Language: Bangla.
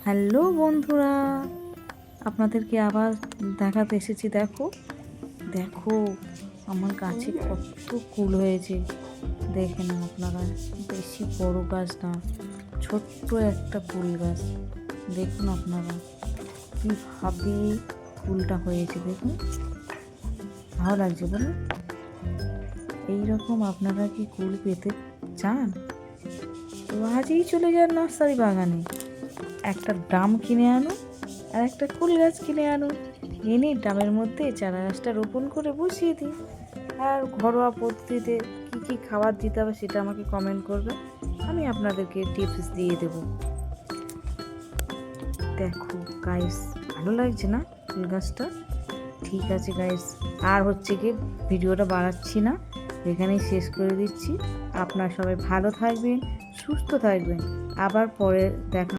হ্যালো বন্ধুরা, আপনাদেরকে আবার দেখাতে এসেছি। দেখো দেখো আমার গাছে কত কুল হয়েছে। দেখে না আপনারা, বেশি বড় গাছ না, ছোট্ট একটা কুল গাছ। দেখুন আপনারা কীভাবে কুলটা হয়েছে, দেখুন ভালো লাগছে বলুন। এইরকম আপনারা কি কুল পেতে চান তো আজই চলে যান নার্সারি বাগানে, একটা ড্রাম কিনে আনুন আর একটা কুল গাছ কিনে আনুন, এনে ড্রামের মধ্যে চারা গাছটা রোপণ করে বসিয়ে দিন। আর ঘরোয়া পদ্ধতিতে কী কী খাবার দিতে হবে সেটা আমাকে কমেন্ট করবে, আমি আপনাদেরকে টিপস দিয়ে দেব। দেখো গাইস, ভালো লাগছে না ফুল গাছটা? ঠিক আছে গাইস, আর হচ্ছে কি ভিডিওটা বাড়াচ্ছি না, এখানেই শেষ করে দিচ্ছি। আপনারা সবাই ভালো থাকবেন, সুস্থ থাকবেন, আবার পরে দেখা।